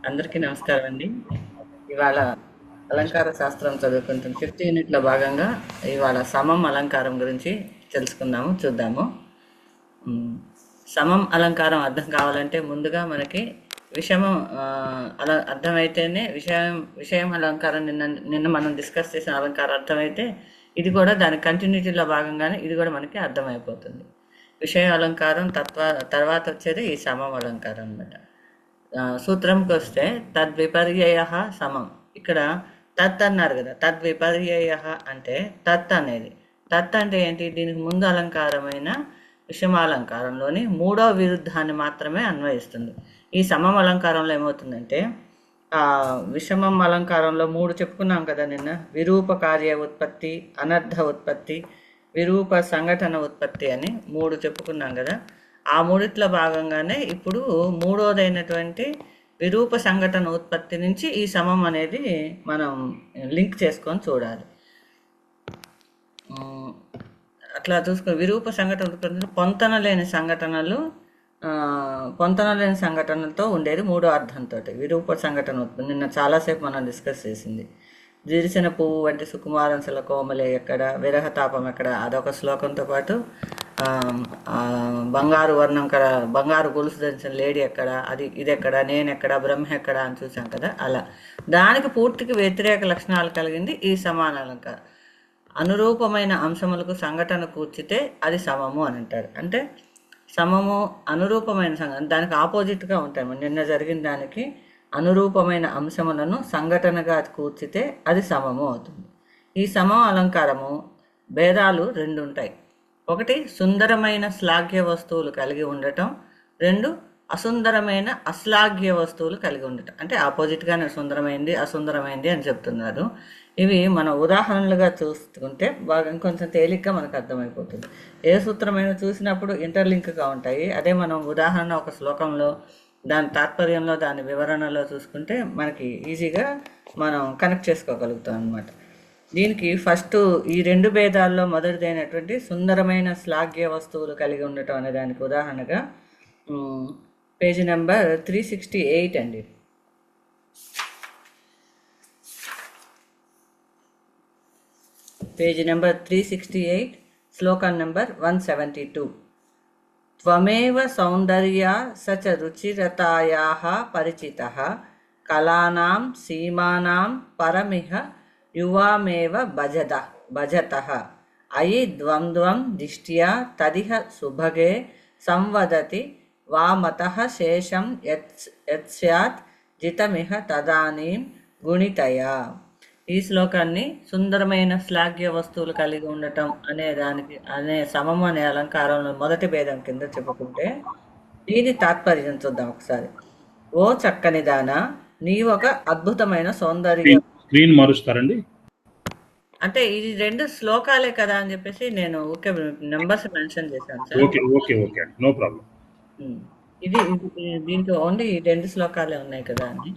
అందరికీ నమస్కారం అండి. ఇవాళ అలంకార శాస్త్రం చదువుకుంటున్న ఫిఫ్త్ యూనిట్లో భాగంగా ఇవాళ సమం అలంకారం గురించి తెలుసుకుందాము, చూద్దాము. ఉమ్, సమం అలంకారం అర్థం కావాలంటే ముందుగా మనకి విషమం అలా అర్థమైతేనే విషయం అలంకారం నిన్న నిన్న మనం డిస్కస్ చేసిన అలంకారం అర్థమైతే ఇది కూడా దాని కంటిన్యూటీలో భాగంగానే ఇది కూడా మనకి అర్థమైపోతుంది. విషయ అలంకారం తర్వాత వచ్చేది ఈ సమం అలంకారం అన్నమాట. సూత్రంకి వస్తే తద్విపర్యయ సమం. ఇక్కడ తత్ అన్నారు కదా, తద్విపర్యయ అంటే తత్ అనేది. తత్ అంటే ఏంటి? దీనికి ముందు అలంకారమైన విషమాలంకారంలోని మూడో విరుద్ధాన్ని మాత్రమే అన్వయిస్తుంది. ఈ సమం అలంకారంలో ఏమవుతుందంటే విషమం అలంకారంలో మూడు చెప్పుకున్నాం కదా నిన్న. విరూప కార్య ఉత్పత్తి, అనర్థ ఉత్పత్తి, విరూప సంఘటన ఉత్పత్తి అని మూడు చెప్పుకున్నాం కదా. ఆ మూడిట్లో భాగంగానే ఇప్పుడు మూడోదైనటువంటి విరూప సంఘటన ఉత్పత్తి నుంచి ఈ సమం అనేది మనం లింక్ చేసుకొని చూడాలి. అట్లా చూసుకొని విరూప సంఘటన ఉత్పత్తి పొంతన లేని సంఘటనలతో ఉండేది మూడో అర్థంతో విరూప సంఘటన ఉత్పత్తి. నిన్న చాలాసేపు మనం డిస్కస్ చేసింది. జిరిసిన పువ్వు వంటి సుకుమారంశల కోమలే ఎక్కడ, విరహతాపం ఎక్కడ, అదొక శ్లోకంతో పాటు బంగారు వర్ణం కడ, బంగారు గొలుసు ధరించిన లేడీ ఎక్కడ, ఇది ఎక్కడ, నేనెక్కడ, బ్రహ్మ ఎక్కడ అని చూసాం కదా. అలా దానికి పూర్తికి వ్యతిరేక లక్షణాలు కలిగింది ఈ సమాన అలంకారం. అనురూపమైన అంశములకు సంఘటన కూర్చితే అది సమము అని అంటారు. అంటే సమము అనురూపమైన దానికి ఆపోజిట్గా ఉంటాయి. నిన్న జరిగిన దానికి అనురూపమైన అంశములను సంఘటనగా కూర్చితే అది సమము అవుతుంది. ఈ సమం అలంకారము భేదాలు రెండు ఉంటాయి. ఒకటి సుందరమైన శ్లాఘ్య వస్తువులు కలిగి ఉండటం, రెండు అసుందరమైన అశ్లాఘ్య వస్తువులు కలిగి ఉండటం. అంటే ఆపోజిట్గానే సుందరమైంది అసుందరమైంది అని చెప్తున్నారు. ఇవి మన ఉదాహరణలుగా చూసుకుంటే బాగా కొంచెం తేలిగ్గా మనకు అర్థమైపోతుంది. ఏ సూత్రమైనా చూసినప్పుడు ఇంటర్లింక్గా ఉంటాయి. అదే మనం ఉదాహరణ ఒక శ్లోకంలో దాని తాత్పర్యంలో దాని వివరణలో చూసుకుంటే మనకి ఈజీగా మనం కనెక్ట్ చేసుకోగలుగుతాం అన్నమాట. దీనికి ఫస్ట్ ఈ రెండు భేదాల్లో మొదటిదైనటువంటి సుందరమైన శ్లాఘ్య వస్తువులు కలిగి ఉండటం అనే దానికి ఉదాహరణగా పేజీ నెంబర్ 368 అండి. పేజీ నెంబర్ 368, శ్లోకం నెంబర్ 172. త్వమేవ సౌందర్యా సచ రుచిరతాయాః పరిచితః కళానాం సీమానాం పరమిహ యువామేవ భజతః అయి ద్వంద్వం దిష్ట్యా తదిహ సుభగే సంవదతి వామతః శేషం యత్స్యాత్ జితమిహ తదానీం గుణితయా. ఈ శ్లోకాన్ని సుందరమైన శ్లాఘ్య వస్తువులు కలిగి ఉండటం అనే సమము అనే అలంకారంలో మొదటి భేదం కింద చెప్పుకుంటే దీని తాత్పర్యం చూద్దాం ఒకసారి. ఓ చక్కని దానా, నీ ఒక అద్భుతమైన సౌందర్య. స్క్రీన్ మారుస్తారండి. అంటే ఇది రెండు శ్లోకాలే కదా అని చెప్పేసి నేను ఓకే నెంబర్స్ మెన్షన్ చేశాను sir. Okay okay okay, no problem. ఇది దీంట్లో ఓన్లీ ఈ రెండు శ్లోకాలే ఉన్నాయి కదా అని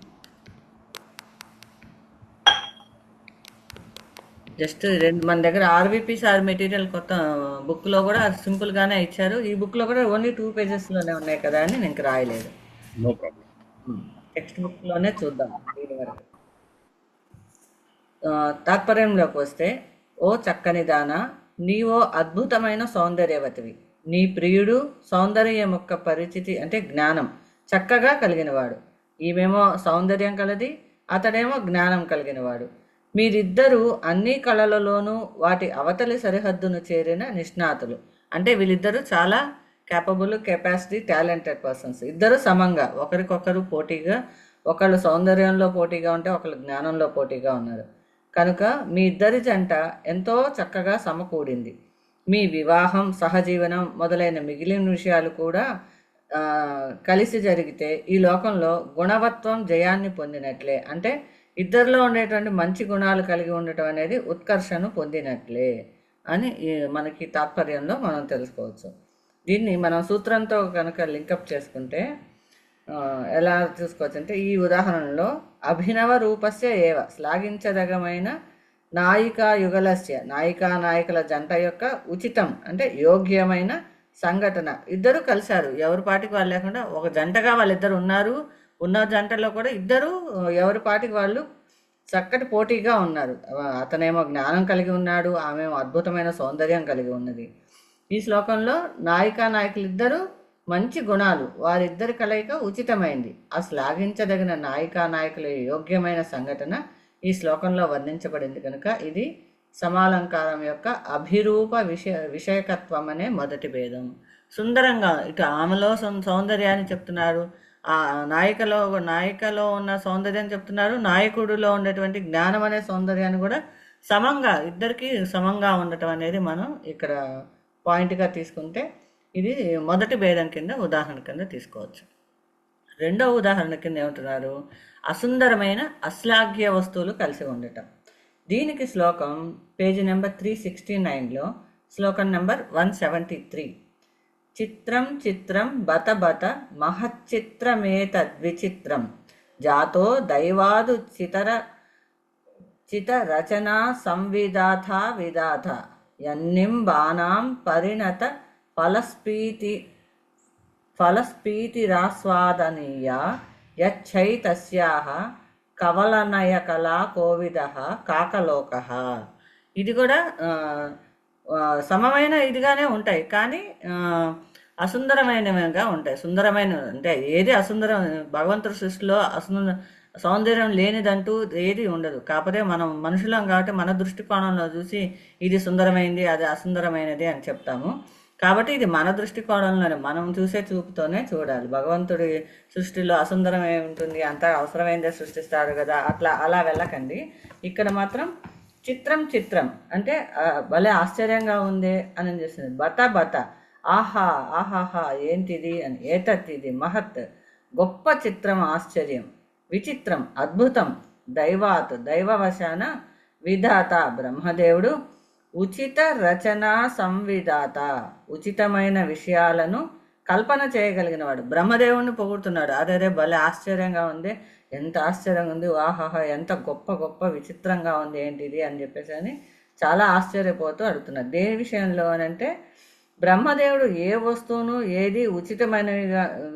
జస్ట్ రెండు. మన దగ్గర ఆర్విపి సార్ మెటీరియల్ కొత్త బుక్లో కూడా సింపుల్గానే ఇచ్చారు. ఈ బుక్లో కూడా ఓన్లీ 2 పేజెస్లోనే ఉన్నాయి కదా అని నేను రాయలేదు. No problem. టెక్స్ట్ బుక్లోనే చూద్దాం దీని వరకు. తాత్పర్యంలోకి వస్తే, ఓ చక్కని దానా, నీవో అద్భుతమైన సౌందర్యవతివి. నీ ప్రియుడు సౌందర్యం యొక్క పరిచితి అంటే జ్ఞానం చక్కగా కలిగినవాడు. ఈమెమో సౌందర్యం కలది, అతడేమో జ్ఞానం కలిగినవాడు. మీరిద్దరూ అన్ని కళలలోనూ వాటి అవతలి సరిహద్దును చేరిన నిష్ణాతులు. అంటే వీళ్ళిద్దరూ చాలా కెపాసిటీ, టాలెంటెడ్ పర్సన్స్. ఇద్దరు సమంగా ఒకరికొకరు పోటీగా, ఒకళ్ళు సౌందర్యంలో పోటీగా ఉంటే ఒకళ్ళు జ్ఞానంలో పోటీగా ఉన్నారు. కనుక మీ ఇద్దరి జంట ఎంతో చక్కగా సమకూడింది. మీ వివాహం, సహజీవనం మొదలైన మిగిలిన విషయాలు కూడా కలిసి జరిగితే ఈ లోకంలో గుణవత్వం జయాన్ని పొందినట్లే. అంటే ఇద్దరిలో ఉండేటువంటి మంచి గుణాలు కలిగి ఉండటం అనేది ఉత్కర్షను పొందినట్లే అని మనకి తాత్పర్యంలో మనం తెలుసుకోవచ్చు. దీన్ని మనం సూత్రంతో కనుక లింకప్ చేసుకుంటే ఎలా చూసుకోవచ్చు అంటే, ఈ ఉదాహరణలో అభినవ రూపస్య ఏవ శ్లాఘించదగమైన నాయికా యుగలస్య నాయకుల జంట యొక్క ఉచితం అంటే యోగ్యమైన సంఘటన. ఇద్దరు కలిశారు, ఎవరి పాటికి వాళ్ళు లేకుండా ఒక జంటగా వాళ్ళిద్దరు ఉన్నారు. ఉన్న జంటలో కూడా ఇద్దరు ఎవరి పాటికి వాళ్ళు చక్కటి పోటీగా ఉన్నారు. అతనేమో జ్ఞానం కలిగి ఉన్నాడు, ఆమెమో అద్భుతమైన సౌందర్యం కలిగి ఉన్నది. ఈ శ్లోకంలో నాయికా నాయకులిద్దరూ మంచి గుణాలు, వారిద్దరి కలయిక ఉచితమైంది. ఆ శ్లాఘించదగిన నాయికా నాయకుల యోగ్యమైన సంఘటన ఈ శ్లోకంలో వర్ణించబడింది కనుక ఇది సమాలంకారం యొక్క అభిరూప విషయకత్వం అనే మొదటి భేదం. సుందరంగా ఇటు ఆమెలో సౌందర్యాన్ని చెప్తున్నారు, ఆ నాయికలో ఉన్న సౌందర్యం చెప్తున్నారు, నాయకుడిలో ఉండేటువంటి జ్ఞానం అనే సౌందర్యాన్ని కూడా సమంగా ఇద్దరికి సమంగా ఉండటం అనేది మనం ఇక్కడ పాయింట్గా తీసుకుంటే ఇది మొదటి భేదం కింద ఉదాహరణ కింద తీసుకోవచ్చు. రెండవ ఉదాహరణ కింద ఏమంటున్నారు, అసుందరమైన అశ్లాఘ్య వస్తువులు కలిసి ఉండటం. దీనికి శ్లోకం పేజీ నెంబర్ 369లో శ్లోకం నెంబర్ 173. చిత్రం చిత్రం బత బత మహచ్చిత్రమేతద్విచిత్రం జాతో దైవాదు చితరచనా సంవిధాథా విధాత యన్నిం బాణాం పరిణత ఫలస్పీతిరాస్వాదనీయా యచ్చైతస్యాః కవలనయకలా కోవిదః కాకలోకః. ఇది కూడా సమమైన ఇదిగానే ఉంటాయి, కానీ అసుందరమైనవిగా ఉంటాయి. సుందరమైన అంటే ఏది అసుందరం, భగవంతుడి సృష్టిలో సౌందర్యం లేనిదంటూ ఏది ఉండదు. కాకపోతే మనం మనుషులం కాబట్టి మన దృష్టికోణంలో చూసి ఇది సుందరమైంది, అది అసుందరమైనది అని చెప్తాము. కాబట్టి ఇది మన దృష్టికోణంలోనే మనం చూసే చూపుతోనే చూడాలి. భగవంతుడి సృష్టిలో అసుందరం ఏముంటుంది, అంతా అవసరమైందే సృష్టిస్తాడు కదా, అలా వెళ్ళకండి. ఇక్కడ మాత్రం చిత్రం చిత్రం అంటే భలే ఆశ్చర్యంగా ఉంది అని చేస్తుంది. బత బత ఆహా ఆహాహా ఏంటిది అని, ఏతత్ ఇది మహత్ గొప్ప చిత్రం ఆశ్చర్యం, విచిత్రం అద్భుతం, దైవాత్ దైవవశాన, విధాత బ్రహ్మదేవుడు, ఉచిత రచనా సంవిధాత ఉచితమైన విషయాలను కల్పన చేయగలిగినవాడు. బ్రహ్మదేవుడిని పొగుడుతున్నాడు, అదే భలే ఆశ్చర్యంగా ఉంది, ఎంత ఆశ్చర్యంగా ఉంది, ఆహాహా ఎంత గొప్ప గొప్ప విచిత్రంగా ఉంది ఏంటిది అని చెప్పేసి అని చాలా ఆశ్చర్యపోతూ అడుగుతున్నారు. దేని విషయంలో అని అంటే బ్రహ్మదేవుడు ఏ వస్తువును ఏది ఉచితమైన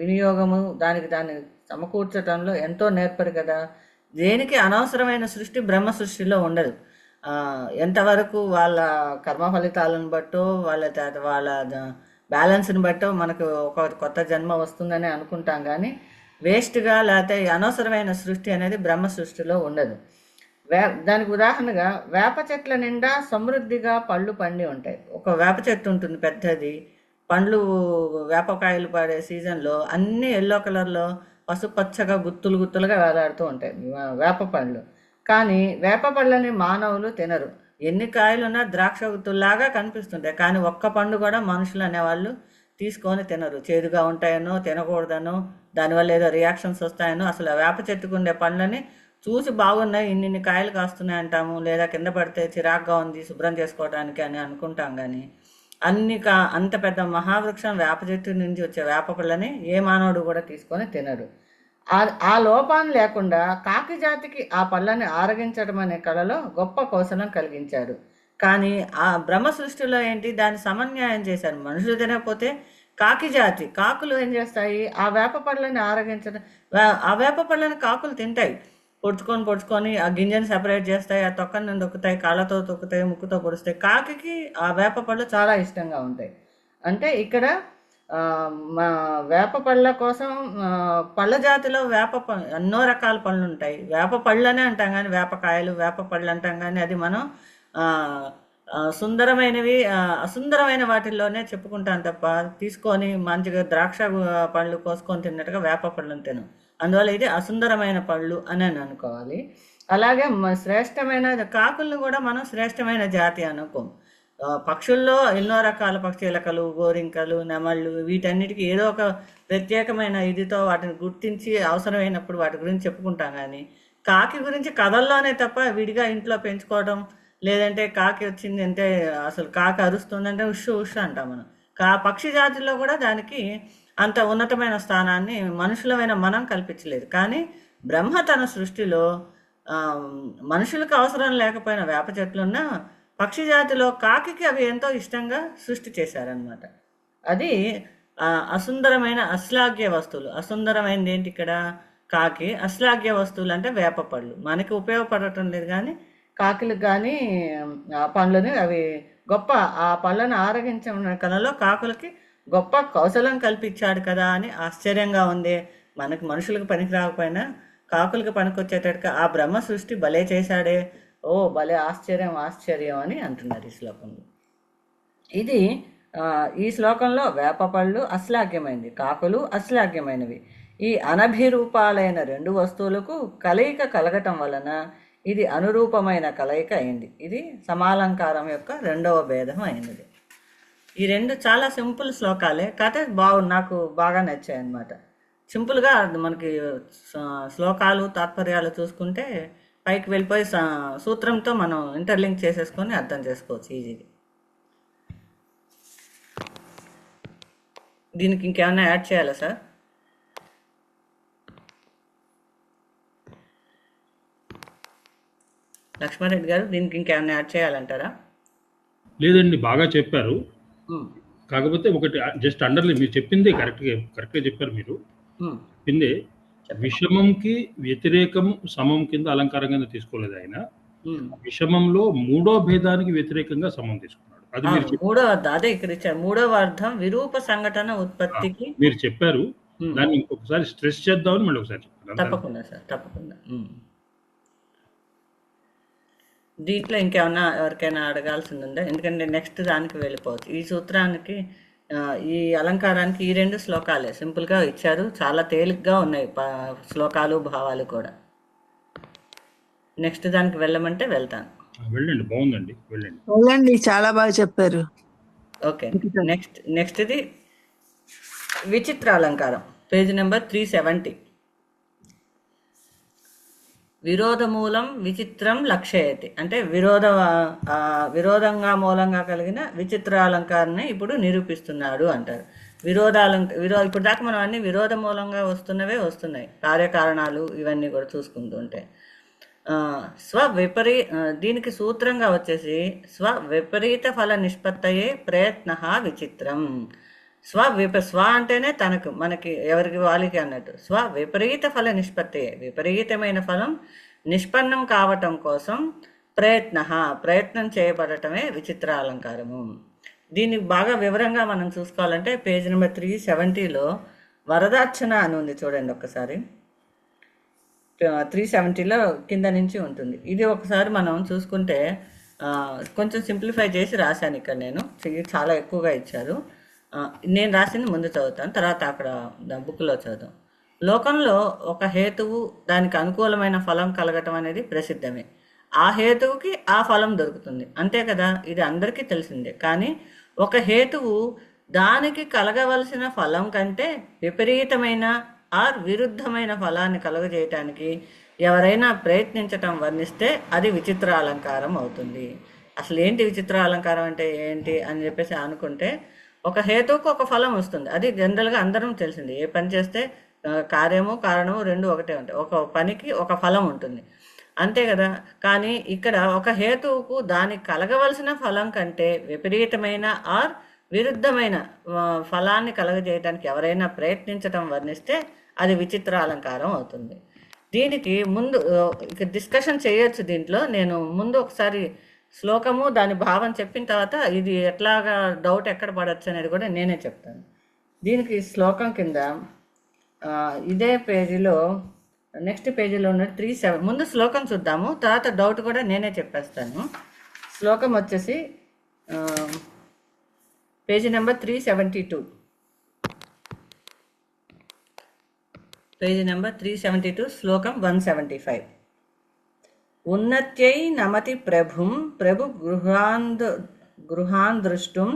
వినియోగము దాన్ని సమకూర్చడంలో ఎంతో నేర్పరు కదా. దేనికి అనవసరమైన సృష్టి బ్రహ్మ సృష్టిలో ఉండదు. ఎంతవరకు వాళ్ళ కర్మ ఫలితాలను బట్టో వాళ్ళ బ్యాలెన్స్ని బట్టో మనకు ఒక కొత్త జన్మ వస్తుందని అనుకుంటాం, కానీ వేస్ట్గా లేకపోతే అనవసరమైన సృష్టి అనేది బ్రహ్మ సృష్టిలో ఉండదు. దానికి ఉదాహరణగా వేప చెట్ల నిండా సమృద్ధిగా పళ్ళు పండి ఉంటాయి. ఒక వేప చెట్టు ఉంటుంది పెద్దది, పండ్లు వేపకాయలు పడే సీజన్లో అన్నీ ఎల్లో కలర్లో పసుపచ్చగా గుత్తులుగా వేలాడుతూ ఉంటాయి వేప పండ్లు. కానీ వేప పళ్ళని మానవులు తినరు. ఎన్ని కాయలున్నా ద్రాక్ష గుత్తుల్లాగా కనిపిస్తుంటాయి, కానీ ఒక్క పండు కూడా మనుషులు అనేవాళ్ళు తీసుకొని తినరు. చేదుగా ఉంటాయనో, తినకూడదనో, దానివల్ల ఏదో రియాక్షన్స్ వస్తాయనో. అసలు వేప చెట్టుకుండే పండ్లని చూసి బాగున్నాయి, ఇన్ని కాయలు కాస్తున్నాయి అంటాము, లేదా కింద పడితే చిరాగ్గా ఉంది శుభ్రం చేసుకోవడానికి అని అనుకుంటాం. కానీ అంత పెద్ద మహావృక్షం వేప చెట్టు నుంచి వచ్చే వేప పళ్ళని ఏ మానవుడు కూడా తీసుకొని తినరు. ఆ లోపాన్ని లేకుండా కాకి జాతికి ఆ పళ్ళని ఆరగించడం అనే కళలో గొప్ప కౌశలం కలిగించాడు. కానీ ఆ బ్రహ్మ సృష్టిలో ఏంటి, దాన్ని సమన్యాయం చేశారు. మనుషులు తినకపోతే కాకులు ఏం చేస్తాయి, ఆ వేప పళ్ళని ఆరగించడం, ఆ వేప పళ్ళని కాకులు తింటాయి. పొడుచుకొని ఆ గింజని సెపరేట్ చేస్తాయి, ఆ తొక్కని దొక్కుతాయి, కాళ్ళతో తొక్కుతాయి, ముక్కుతో పొడుస్తాయి. కాకి ఆ వేప పళ్ళు చాలా ఇష్టంగా ఉంటాయి. అంటే ఇక్కడ వేప పళ్ళ కోసం పళ్ళ జాతిలో ఎన్నో రకాల పళ్ళు ఉంటాయి. వేప పళ్ళనే అంటాం కానీ వేపకాయలు వేప పళ్ళు అంటాం, కానీ అది మనం సుందరమైనవి అసుందరమైన వాటిల్లోనే చెప్పుకుంటాం తప్ప తీసుకొని మంచిగా ద్రాక్ష పళ్ళు కోసుకొని తిన్నట్టుగా వేప పళ్ళను తినం. అందువల్ల ఇది అసుందరమైన పళ్ళు అని అనుకోవాలి. అలాగే శ్రేష్టమైన కాకులను కూడా మనం శ్రేష్టమైన జాతి అనుకోం. పక్షుల్లో ఎన్నో రకాల పక్షిలకలు, గోరింకలు, నెమళ్ళు, వీటన్నిటికీ ఏదో ఒక ప్రత్యేకమైన ఇదితో వాటిని గుర్తించి అవసరమైనప్పుడు వాటి గురించి చెప్పుకుంటాం. కానీ కాకి గురించి కథల్లోనే తప్ప విడిగా ఇంట్లో పెంచుకోవడం, లేదంటే కాకి వచ్చింది అంటే అసలు కాకి అరుస్తుందంటే ఉష్ అంటాం మనం. పక్షి జాతిలో కూడా దానికి అంత ఉన్నతమైన స్థానాన్ని మనుషులమైన మనం కల్పించలేదు. కానీ బ్రహ్మ తన సృష్టిలో మనుషులకు అవసరం లేకపోయిన వేప చెట్లున్న పక్షి జాతిలో కాకి అవి ఎంతో ఇష్టంగా సృష్టి చేశారనమాట. అది అసుందరమైన అశ్లాఘ్య వస్తువులు. అసుందరమైనది ఏంటి ఇక్కడ, కాకి, అశ్లాఘ్య వస్తువులు అంటే వేప పళ్ళు మనకి ఉపయోగపడటం లేదు, కానీ కాకులకు కానీ ఆ పండ్లని అవి గొప్ప, ఆ పళ్ళను ఆరగించిన కళలో కాకులకి గొప్ప కౌశలం కల్పించాడు కదా అని ఆశ్చర్యంగా ఉంది. మనకి మనుషులకు పనికి రాకపోయినా కాకులకి పనికొచ్చేటట్టుగా ఆ బ్రహ్మ సృష్టి భలే చేశాడే, ఓ భలే ఆశ్చర్యం ఆశ్చర్యం అని అంటున్నారు ఈ శ్లోకంలో. ఇది ఈ శ్లోకంలో వేప పళ్ళు అశ్లాఘ్యమైనది, కాకులు అశ్లాఘ్యమైనవి. ఈ అనభిరూపాలైన రెండు వస్తువులకు కలయిక కలగటం వలన ఇది అనురూపమైన కలయిక అయింది. ఇది సమాలంకారం యొక్క రెండవ భేదం అయినది. ఈ రెండు చాలా సింపుల్ శ్లోకాలే, కాకపోతే నాకు బాగా నచ్చాయి అన్నమాట. సింపుల్గా మనకి శ్లోకాలు తాత్పర్యాలు చూసుకుంటే పైకి వెళ్ళిపోయి సూత్రంతో మనం ఇంటర్లింక్ చేసేసుకొని అర్థం చేసుకోవచ్చు ఈజీగా. దీనికి ఇంకేమైనా యాడ్ చేయాలా సార్? లక్ష్మారెడ్డి గారు, దీనికి ఇంకేమైనా యాడ్ చేయాలంటారా? లేదండి, బాగా చెప్పారు. కాకపోతే ఒకటి జస్ట్ అండర్లైన్, మీరు చెప్పిందే కరెక్ట్గా చెప్పారు. మీరు చెప్పిందే విషమంకి వ్యతిరేకం సమం కింద అలంకారం కింద తీసుకోలేదు ఆయన. విషమంలో మూడో భేదానికి వ్యతిరేకంగా సమం తీసుకున్నాడు. అది మూడో అర్థం అదే ఇక్కడ ఇచ్చారు. మూడవ అర్థం విరూప సంఘటన ఉత్పత్తికి మీరు చెప్పారు. దాన్ని ఇంకొకసారి స్ట్రెస్ చేద్దామని మళ్ళీ ఒకసారి చెప్పారు. తప్పకుండా సార్, తప్పకుండా. దీంట్లో ఇంకేమన్నా ఎవరికైనా అడగాల్సింది ఉందా? ఎందుకంటే నెక్స్ట్ దానికి వెళ్ళిపోవచ్చు. ఈ సూత్రానికి ఈ అలంకారానికి ఈ రెండు శ్లోకాలే సింపుల్గా ఇచ్చారు, చాలా తేలిగ్గా ఉన్నాయి శ్లోకాలు భావాలు కూడా. నెక్స్ట్ దానికి వెళ్ళమంటే వెళ్తాను. వెళ్ళండి, బాగుందండి, వెళ్ళండి. చాలా బాగా చెప్పారు. ఓకే, నెక్స్ట్ది విచిత్ర అలంకారం, పేజ్ నెంబర్ 370. విరోధమూలం విచిత్రం లక్ష్యయతి అంటే విరోధంగా మూలంగా కలిగిన విచిత్ర అలంకారాన్ని ఇప్పుడు నిరూపిస్తున్నాడు అంటారు. ఇప్పుడు దాకా మనం అన్ని విరోధ మూలంగా వస్తున్నాయి, కార్యకారణాలు ఇవన్నీ కూడా చూసుకుంటుంటే. దీనికి సూత్రంగా వచ్చేసి స్వవిపరీత ఫల నిష్పత్తయే ప్రయత్న విచిత్రం. స్వ అంటేనే తనకు, మనకి, ఎవరికి వాళ్ళకి అన్నట్టు. విపరీత ఫల నిష్పత్తియే, విపరీతమైన ఫలం నిష్పన్నం కావటం కోసం ప్రయత్నం చేయబడటమే విచిత్ర అలంకారము. దీన్ని బాగా వివరంగా మనం చూసుకోవాలంటే పేజ్ నెంబర్ 370లో వరదార్చన అని ఉంది, చూడండి ఒక్కసారి. 370లో కింద నుంచి ఉంటుంది. ఇది ఒకసారి మనం చూసుకుంటే కొంచెం సింప్లిఫై చేసి రాశాను ఇక్కడ నేను, చాలా ఎక్కువగా ఇచ్చారు. నేను రాసింది ముందు చదువుతాను, తర్వాత అక్కడ బుక్లో చదువుతాం. లోకంలో ఒక హేతువు దానికి అనుకూలమైన ఫలం కలగటం అనేది ప్రసిద్ధమే. ఆ హేతువుకి ఆ ఫలం దొరుకుతుంది, అంతే కదా, ఇది అందరికీ తెలిసిందే. కానీ ఒక హేతువు దానికి కలగవలసిన ఫలం కంటే విపరీతమైన విరుద్ధమైన ఫలాన్ని కలుగజేయటానికి ఎవరైనా ప్రయత్నించటం వర్ణిస్తే అది విచిత్ర అలంకారం అవుతుంది. అసలు ఏంటి విచిత్ర అలంకారం అంటే ఏంటి అని చెప్పేసి అనుకుంటే, ఒక హేతువుకు ఒక ఫలం వస్తుంది, అది జనరల్గా అందరం తెలిసింది. ఏ పని చేస్తే కార్యము కారణము రెండు ఒకటే ఉంటాయి, ఒక పనికి ఒక ఫలం ఉంటుంది, అంతే కదా. కానీ ఇక్కడ ఒక హేతువుకు దానికి కలగవలసిన ఫలం కంటే విపరీతమైన విరుద్ధమైన ఫలాన్ని కలగజేయడానికి ఎవరైనా ప్రయత్నించటం వర్ణిస్తే అది విచిత్ర అలంకారం అవుతుంది. దీనికి ముందు డిస్కషన్ చేయొచ్చు. దీంట్లో నేను ముందు ఒకసారి శ్లోకము దాని భావం చెప్పిన తర్వాత ఇది ఎట్లాగా డౌట్ ఎక్కడ పడవచ్చు అనేది కూడా నేనే చెప్తాను. దీనికి శ్లోకం కింద ఇదే పేజీలో నెక్స్ట్ పేజీలో ఉన్న 37 ముందు శ్లోకం చూద్దాము, తర్వాత డౌట్ కూడా నేనే చెప్పేస్తాను. శ్లోకం వచ్చేసి పేజీ నెంబర్ 372, పేజీ నెంబర్ 372, శ్లోకం 175. ఉన్నత్యై నమతి ప్రభుం ప్రభు గృహాన్ దృష్టుం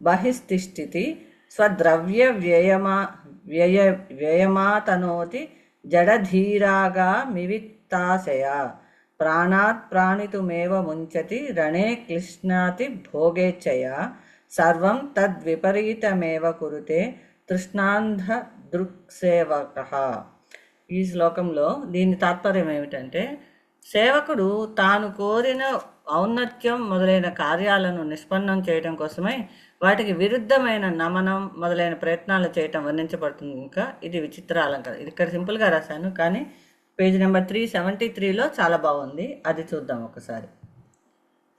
బహిస్తిష్ఠితి స్వద్రవ్య వ్యయమాతనోతి జడధీరాగా మివిత్తాశయ ప్రాణాత్ ప్రాణితుమేవ ముంచతి రణే క్లిష్ణాతి భోగేచ్ఛయ సర్వం తద్విపరీతమేవ కురుతే తృష్ణాంధ దృక్సేవకః. ఈ శ్లోకంలో దీని తాత్పర్యం ఏమిటంటే, సేవకుడు తాను కోరిన ఔన్నత్యం మొదలైన కార్యాలను నిష్పన్నం చేయడం కోసమై వాటికి విరుద్ధమైన నమనం మొదలైన ప్రయత్నాలు చేయటం వర్ణించబడుతుంది. ఇంకా ఇది విచిత్ర అలంకారం. ఇది ఇక్కడ సింపుల్గా రాశాను, కానీ పేజ్ నెంబర్ 373లో చాలా బాగుంది, అది చూద్దాం ఒకసారి.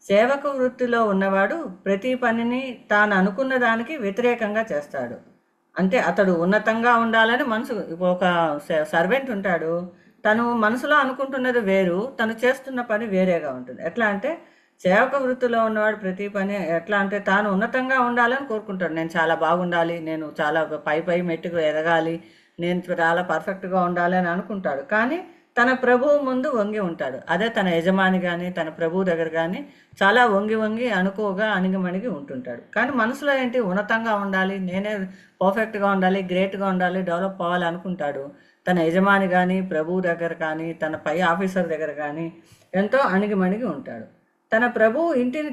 సేవక వృత్తిలో ఉన్నవాడు ప్రతి పనిని తాను అనుకున్న దానికి వ్యతిరేకంగా చేస్తాడు. అంటే అతడు ఉన్నతంగా ఉండాలని మనసు, ఒక సర్వెంట్ ఉంటాడు, తను మనసులో అనుకుంటున్నది వేరు, తను చేస్తున్న పని వేరేగా ఉంటుంది. ఎట్లా అంటే సేవక వృత్తిలో ఉన్నవాడు ప్రతి పని ఎట్లా అంటే తాను ఉన్నతంగా ఉండాలని కోరుకుంటాడు. నేను చాలా బాగుండాలి, నేను చాలా పై మెట్టుకు ఎదగాలి, నేను చాలా పర్ఫెక్ట్గా ఉండాలి అని అనుకుంటాడు. కానీ తన ప్రభువు ముందు వంగి ఉంటాడు. అదే తన యజమాని కానీ తన ప్రభువు దగ్గర కానీ చాలా వంగి అనుకోగా అణిగిమణిగి ఉంటుంటాడు. కానీ మనసులో ఏంటి, ఉన్నతంగా ఉండాలి, నేనే పర్ఫెక్ట్గా ఉండాలి, గ్రేట్గా ఉండాలి, డెవలప్ అవ్వాలి అనుకుంటాడు. తన యజమాని కానీ ప్రభువు దగ్గర కానీ తన పై ఆఫీసర్ దగ్గర కానీ ఎంతో అణిగిమణిగి ఉంటాడు. తన ప్రభువు ఇంటిని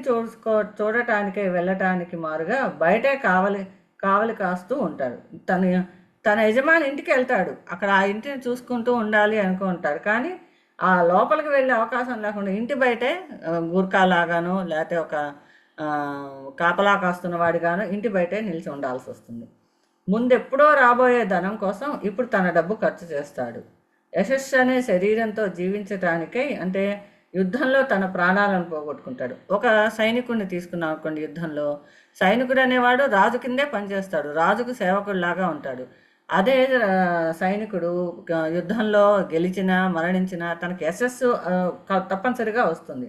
చూడటానికి వెళ్ళటానికి మారుగా బయటే కావలి కాస్తూ ఉంటాడు. తన యజమాని ఇంటికి వెళ్తాడు, అక్కడ ఆ ఇంటిని చూసుకుంటూ ఉండాలి అనుకుంటాడు. కానీ ఆ లోపలికి వెళ్ళే అవకాశం లేకుండా ఇంటి బయటే గూర్ఖాలాగానో లేకపోతే ఒక కాపలా కాస్తున్న వాడిగానో ఇంటి బయటే నిలిచి ఉండాల్సి వస్తుంది. ముందెప్పుడో రాబోయే ధనం కోసం ఇప్పుడు తన డబ్బు ఖర్చు చేస్తాడు. యశస్సు అనే శరీరంతో జీవించటానికై, అంటే యుద్ధంలో తన ప్రాణాలను పోగొట్టుకుంటాడు. ఒక సైనికుడిని తీసుకున్నాం అనుకోండి, యుద్ధంలో సైనికుడు అనేవాడు రాజు కిందే పనిచేస్తాడు, రాజుకు సేవకుడిలాగా ఉంటాడు. అదే సైనికుడు యుద్ధంలో గెలిచినా మరణించినా తనకి యశస్సు తప్పనిసరిగా వస్తుంది.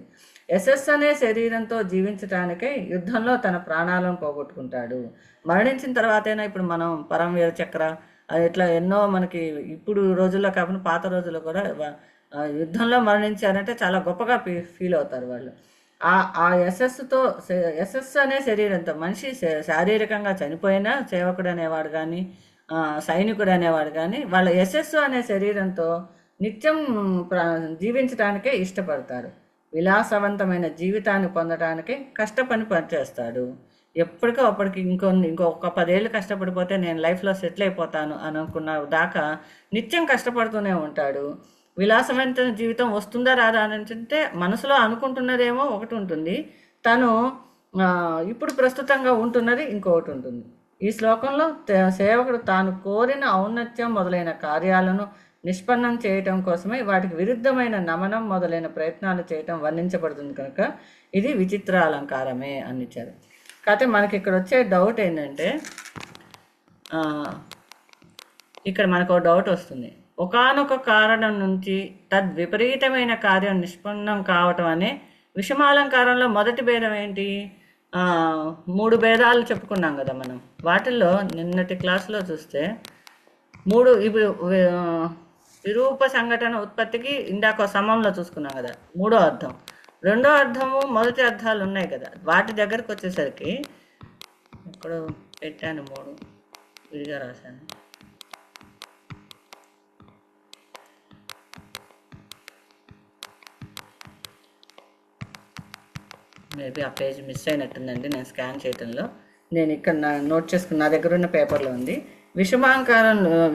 యశస్సు అనే శరీరంతో జీవించటానికై యుద్ధంలో తన ప్రాణాలను పోగొట్టుకుంటాడు. మరణించిన తర్వాతైనా ఇప్పుడు మనం పరమవీర చక్ర ఇట్లా ఎన్నో మనకి ఇప్పుడు రోజుల్లో కాకుండా పాత రోజుల్లో కూడా యుద్ధంలో మరణించారంటే చాలా గొప్పగా ఫీల్ అవుతారు వాళ్ళు. ఆ యశస్సు అనే శరీరంతో మనిషి శారీరకంగా చనిపోయినా సేవకుడు అనేవాడు కానీ సైనికుడు అనేవాడు కానీ వాళ్ళ యశస్సు అనే శరీరంతో నిత్యం జీవించడానికే ఇష్టపడతారు. విలాసవంతమైన జీవితాన్ని పొందడానికి కష్టపని పనిచేస్తాడు. ఎప్పటికో అప్పటికి ఇంకొక 10 ఏళ్ళు కష్టపడిపోతే నేను లైఫ్లో సెటిల్ అయిపోతాను అని అనుకున్న దాకా నిత్యం కష్టపడుతూనే ఉంటాడు. విలాసవంతమైన జీవితం వస్తుందా రాదా అని అంటే మనసులో అనుకుంటున్నదేమో ఒకటి ఉంటుంది, తను ఇప్పుడు ప్రస్తుతంగా ఉంటున్నది ఇంకొకటి ఉంటుంది. ఈ శ్లోకంలో సేవకుడు తాను కోరిన ఔన్నత్యం మొదలైన కార్యాలను నిష్పన్నం చేయటం కోసమే వాటికి విరుద్ధమైన నమనం మొదలైన ప్రయత్నాలు చేయటం వర్ణించబడుతుంది కనుక ఇది విచిత్ర అలంకారమే అని ఇచ్చారు. కాకపోతే మనకి ఇక్కడ వచ్చే డౌట్ ఏంటంటే, ఇక్కడ మనకు ఒక డౌట్ వస్తుంది. ఒకానొక కారణం నుంచి తద్విపరీతమైన కార్యం నిష్పన్నం కావటం అనే విషమాలంకారంలో మొదటి భేదం ఏంటి? 3 భేదాలు చెప్పుకున్నాం కదా మనం. వాటిల్లో నిన్నటి క్లాసులో చూస్తే 3 ఇప్పుడు విరూప సంఘటన ఉత్పత్తికి ఇందాక సమంలో చూసుకున్నాం కదా, 3వ అర్థం, 2వ అర్థము, మొదటి అర్థాలు ఉన్నాయి కదా. వాటి దగ్గరకు వచ్చేసరికి ఇక్కడ పెట్టాను 3 విడిగా రాశాను. మేబీ ఆ పేజ్ మిస్ అయినట్టుందండి నేను స్కాన్ చేయటంలో. నేను ఇక్కడ నోట్ చేసుకున్న నా దగ్గర ఉన్న పేపర్లో ఉంది.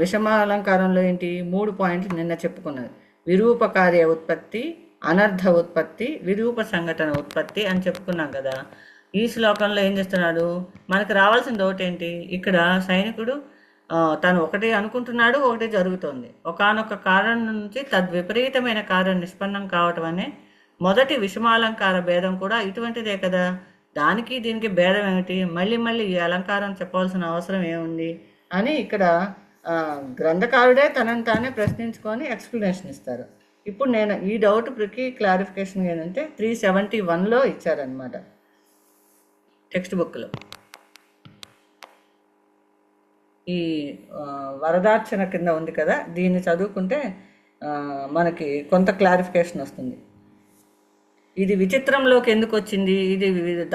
విషమాలంకారంలో ఏంటి 3 పాయింట్లు నిన్న చెప్పుకున్నది. విరూప కార్య ఉత్పత్తి, అనర్థ ఉత్పత్తి, విరూప సంఘటన ఉత్పత్తి అని చెప్పుకున్నాం కదా. ఈ శ్లోకంలో ఏం చేస్తున్నాడు, మనకు రావాల్సిన డౌట్ ఏంటి, ఇక్కడ సైనికుడు తను ఒకటి అనుకుంటున్నాడు, ఒకటి జరుగుతోంది. ఒకానొక కారణం నుంచి తద్విపరీతమైన కార్యం నిష్పన్నం కావటం అనే మొదటి విషమాలంకార భేదం కూడా ఇటువంటిదే కదా. దానికి దీనికి భేదం ఏమిటి, మళ్ళీ ఈ అలంకారం చెప్పవలసిన అవసరం ఏముంది అని ఇక్కడ గ్రంథకారుడే తనని తానే ప్రశ్నించుకొని ఎక్స్ప్లెనేషన్ ఇస్తారు. ఇప్పుడు నేను ఈ డౌట్కి క్లారిఫికేషన్ ఏంటంటే 371లో ఇచ్చారనమాట టెక్స్ట్ బుక్లో. ఈ వరదార్చన కింద ఉంది కదా, దీన్ని చదువుకుంటే మనకి కొంత క్లారిఫికేషన్ వస్తుంది. ఇది విచిత్రంలోకి ఎందుకు వచ్చింది, ఇది